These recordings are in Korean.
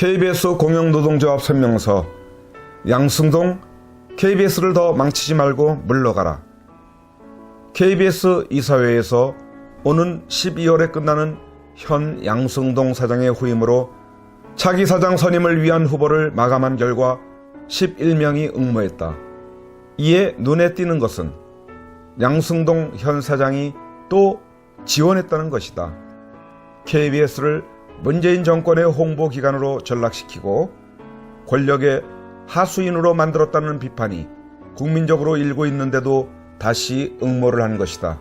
KBS 공영노동조합 설명서. 양승동, KBS를 더 망치지 말고 물러가라. KBS 이사회에서 오는 12월에 끝나는 현 양승동 사장의 후임으로 차기 사장 선임을 위한 후보를 마감한 결과 11명이 응모했다. 이에 눈에 띄는 것은 양승동 현 사장이 또 지원했다는 것이다. KBS를 문재인 정권의 홍보기관으로 전락시키고 권력의 하수인으로 만들었다는 비판이 국민적으로 일고 있는데도 다시 응모를 한 것이다.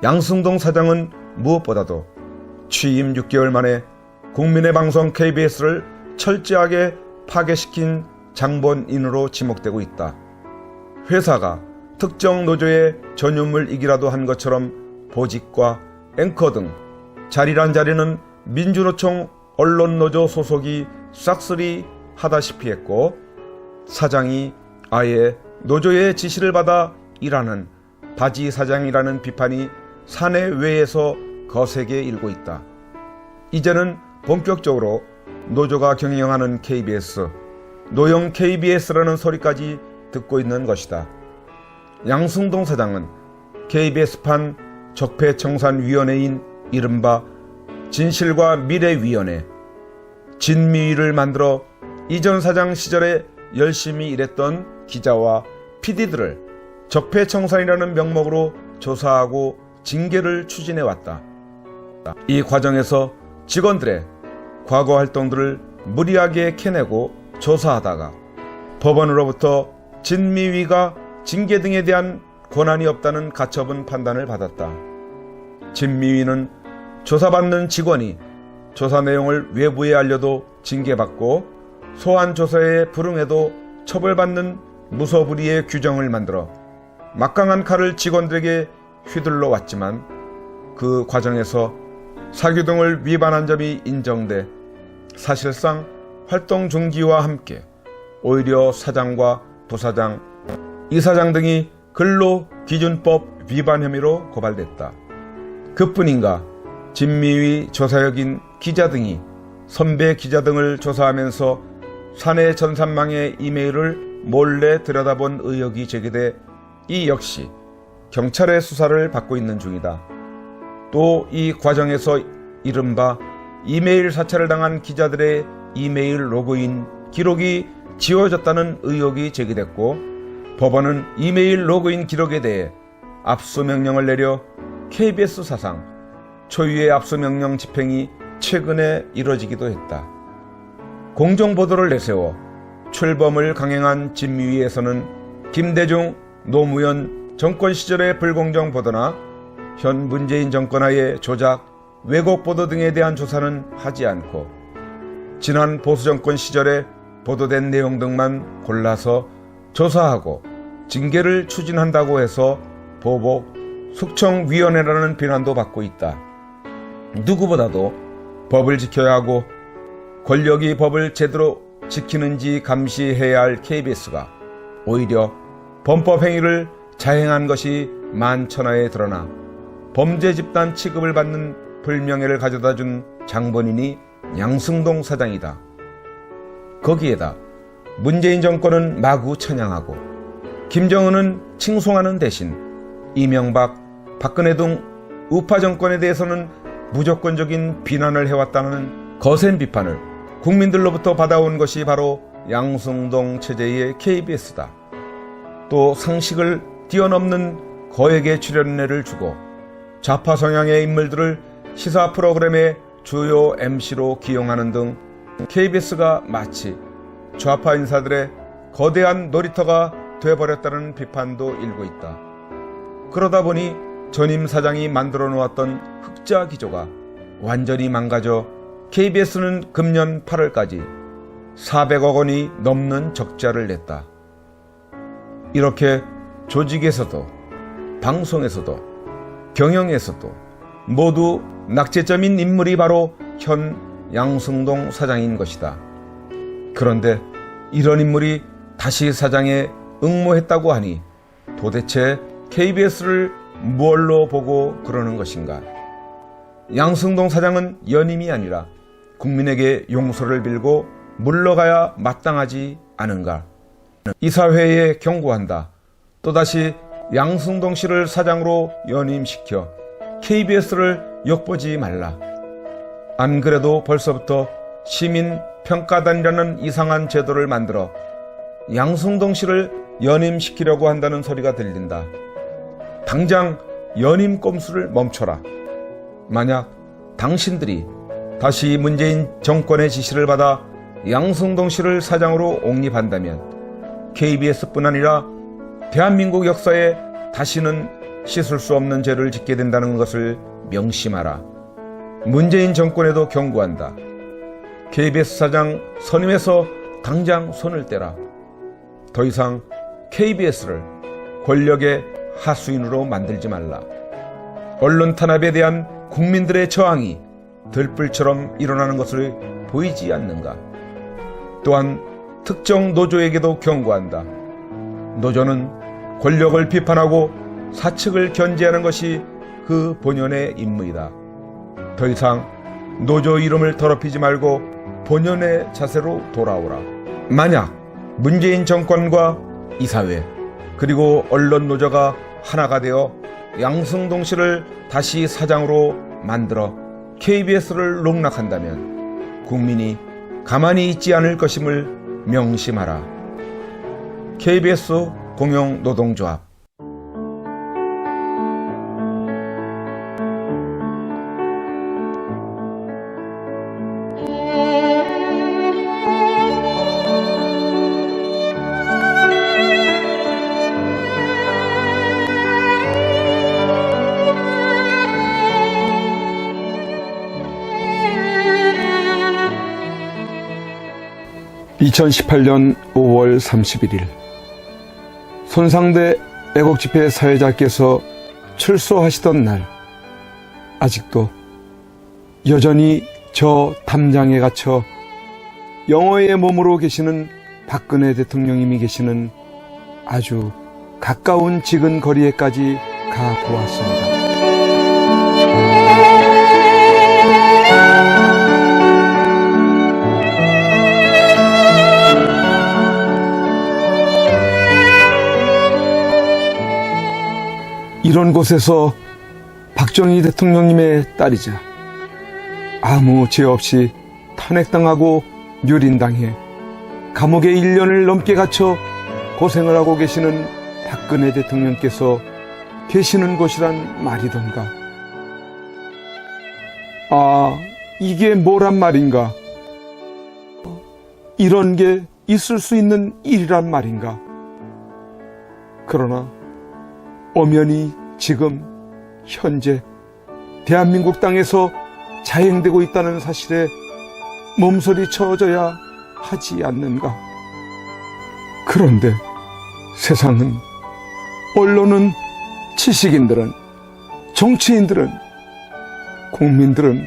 양승동 사장은 무엇보다도 취임 6개월 만에 국민의 방송 KBS를 철저하게 파괴시킨 장본인으로 지목되고 있다. 회사가 특정 노조의 전유물이기라도 한 것처럼 보직과 앵커 등 자리란 자리는 민주노총 언론노조 소속이 싹쓸이 하다시피 했고, 사장이 아예 노조의 지시를 받아 일하는 바지 사장이라는 비판이 사내외에서 거세게 일고 있다. 이제는 본격적으로 노조가 경영하는 KBS, 노영 KBS라는 소리까지 듣고 있는 것이다. 양승동 사장은 KBS판 적폐청산위원회인 이른바 진실과 미래위원회, 진미위를 만들어 이전 사장 시절에 열심히 일했던 기자와 PD들을 적폐청산이라는 명목으로 조사하고 징계를 추진해왔다. 이 과정에서 직원들의 과거 활동들을 무리하게 캐내고 조사하다가 법원으로부터 진미위가 징계 등에 대한 권한이 없다는 가처분 판단을 받았다. 진미위는 조사받는 직원이 조사 내용을 외부에 알려도 징계받고 소환 조사에 불응해도 처벌받는 무소불위의 규정을 만들어 막강한 칼을 직원들에게 휘둘러 왔지만, 그 과정에서 사규 등을 위반한 점이 인정돼 사실상 활동 중지와 함께 오히려 사장과 부사장, 이사장 등이 근로기준법 위반 혐의로 고발됐다. 그뿐인가 진미위 조사역인 기자 등이 선배 기자 등을 조사하면서 사내 전산망의 이메일을 몰래 들여다본 의혹이 제기돼 이 역시 경찰의 수사를 받고 있는 중이다. 또 이 과정에서 이른바 이메일 사찰을 당한 기자들의 이메일 로그인 기록이 지워졌다는 의혹이 제기됐고, 법원은 이메일 로그인 기록에 대해 압수명령을 내려 KBS 사상 초유의 압수명령 집행이 최근에 이뤄지기도 했다. 공정보도를 내세워 출범을 강행한 진미위에서는 김대중, 노무현 정권 시절의 불공정 보도나 현 문재인 정권 하의 조작, 왜곡 보도 등에 대한 조사는 하지 않고 지난 보수정권 시절에 보도된 내용 등만 골라서 조사하고 징계를 추진한다고 해서 보복 숙청위원회라는 비난도 받고 있다. 누구보다도 법을 지켜야 하고 권력이 법을 제대로 지키는지 감시해야 할 KBS가 오히려 범법행위를 자행한 것이 만천하에 드러나 범죄 집단 취급을 받는 불명예를 가져다준 장본인이 양승동 사장이다. 거기에다 문재인 정권은 마구 찬양하고 김정은은 칭송하는 대신 이명박, 박근혜 등 우파 정권에 대해서는 무조건적인 비난을 해왔다는 거센 비판을 국민들로부터 받아온 것이 바로 양승동 체제의 KBS다. 또 상식을 뛰어넘는 거액의 출연료를 주고 좌파 성향의 인물들을 시사 프로그램의 주요 MC로 기용하는 등 KBS가 마치 좌파 인사들의 거대한 놀이터가 되어버렸다는 비판도 일고 있다. 그러다 보니 전임 사장이 만들어 놓았던 흑자 기조가 완전히 망가져 KBS는 금년 8월까지 400억 원이 넘는 적자를 냈다. 이렇게 조직에서도 방송에서도 경영에서도 모두 낙제점인 인물이 바로 현 양승동 사장인 것이다. 그런데 이런 인물이 다시 사장에 응모했다고 하니 도대체 KBS를 무얼로 보고 그러는 것인가? 양승동 사장은 연임이 아니라 국민에게 용서를 빌고 물러가야 마땅하지 않은가. 이사회에 경고한다. 또다시 양승동 씨를 사장으로 연임시켜 KBS를 엿보지 말라. 안 그래도 벌써부터 시민평가단이라는 이상한 제도를 만들어 양승동 씨를 연임시키려고 한다는 소리가 들린다. 당장 연임 꼼수를 멈춰라. 만약 당신들이 다시 문재인 정권의 지시를 받아 양승동 씨를 사장으로 옹립한다면 KBS뿐 아니라 대한민국 역사에 다시는 씻을 수 없는 죄를 짓게 된다는 것을 명심하라. 문재인 정권에도 경고한다. KBS 사장 선임에서 당장 손을 떼라. 더 이상 KBS를 권력의 하수인으로 만들지 말라. 언론 탄압에 대한 국민들의 저항이 들불처럼 일어나는 것을 보이지 않는가. 또한 특정 노조에게도 경고한다. 노조는 권력을 비판하고 사측을 견제하는 것이 그 본연의 임무이다. 더 이상 노조 이름을 더럽히지 말고 본연의 자세로 돌아오라. 만약 문재인 정권과 이사회 그리고 언론 노조가 하나가 되어 양승동 씨를 다시 사장으로 만들어 KBS를 농락한다면 국민이 가만히 있지 않을 것임을 명심하라. KBS 공영노동조합. (2018년 5월 31일) 손상대 애국집회 사회자께서 출소하시던 날, 아직도 여전히 저 담장에 갇혀 영어의 몸으로 계시는 박근혜 대통령님이 계시는 아주 가까운 지근 거리에까지 가보았습니다. 이런 곳에서 박정희 대통령님의 딸이자 아무 죄 없이 탄핵당하고 유린당해 감옥에 1년을 넘게 갇혀 고생을 하고 계시는 박근혜 대통령께서 계시는 곳이란 말이던가. 아, 이게 뭐란 말인가? 이런 게 있을 수 있는 일이란 말인가? 그러나 엄연히 지금 현재 대한민국 땅에서 자행되고 있다는 사실에 몸서리 쳐져야 하지 않는가. 그런데 세상은, 언론은, 지식인들은, 정치인들은, 국민들은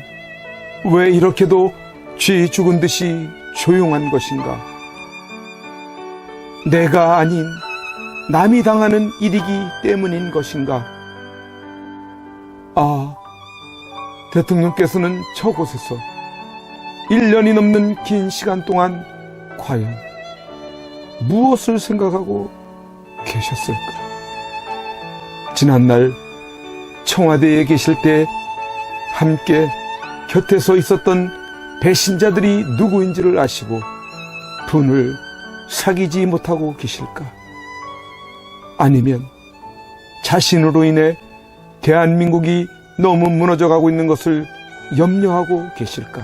왜 이렇게도 쥐 죽은 듯이 조용한 것인가? 내가 아닌 남이 당하는 일이기 때문인 것인가? 아, 대통령께서는 저곳에서 1년이 넘는 긴 시간 동안 과연 무엇을 생각하고 계셨을까? 지난날 청와대에 계실 때 함께 곁에 서 있었던 배신자들이 누구인지를 아시고 분을 사귀지 못하고 계실까? 아니면 자신으로 인해 대한민국이 너무 무너져가고 있는 것을 염려하고 계실까?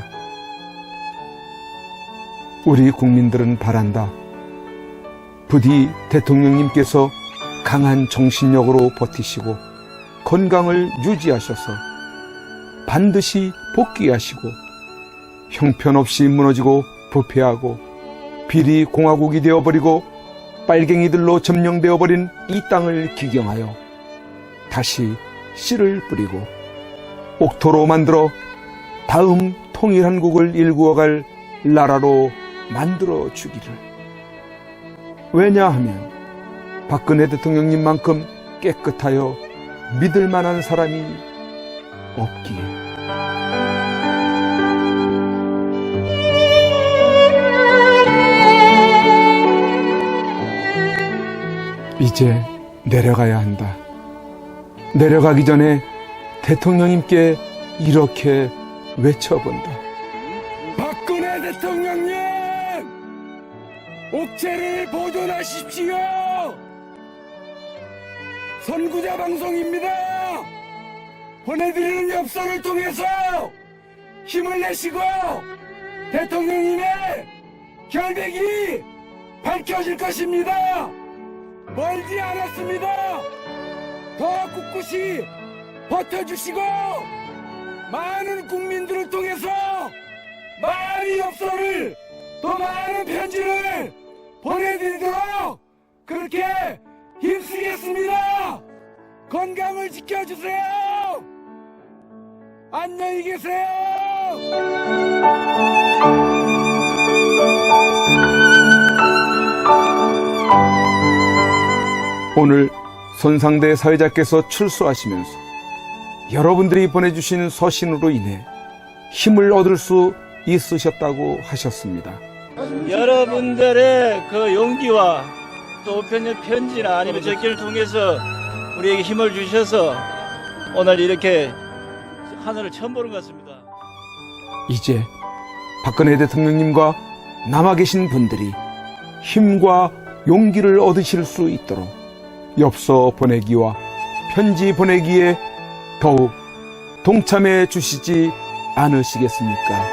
우리 국민들은 바란다. 부디 대통령님께서 강한 정신력으로 버티시고 건강을 유지하셔서 반드시 복귀하시고 형편없이 무너지고 부패하고 비리 공화국이 되어버리고 빨갱이들로 점령되어버린 이 땅을 기경하여 다시 씨를 뿌리고 옥토로 만들어 다음 통일한국을 일구어갈 나라로 만들어 주기를. 왜냐하면 박근혜 대통령님만큼 깨끗하여 믿을 만한 사람이 없기에. 이제 내려가야 한다. 내려가기 전에 대통령님께 이렇게 외쳐본다. 박근혜 대통령님! 옥체를 보존하십시오! 선구자 방송입니다! 보내드리는 엽서를 통해서 힘을 내시고 대통령님의 결백이 밝혀질 것입니다. 멀지 않았습니다. 더 꿋꿋이 버텨주시고 많은 국민들을 통해서 많은 엽서를 더 많은 편지를 보내드리도록 그렇게 힘쓰겠습니다. 건강을 지켜주세요. 안녕히 계세요. 오늘 손상대 사회자께서 출소하시면서 여러분들이 보내주신 서신으로 인해 힘을 얻을 수 있으셨다고 하셨습니다. 여러분들의 그 용기와 또 편지나 아니면 적기를 통해서 우리에게 힘을 주셔서 오늘 이렇게 하늘을 처음 보는 것 같습니다. 이제 박근혜 대통령님과 남아 계신 분들이 힘과 용기를 얻으실 수 있도록 엽서 보내기와 편지 보내기에 더욱 동참해 주시지 않으시겠습니까?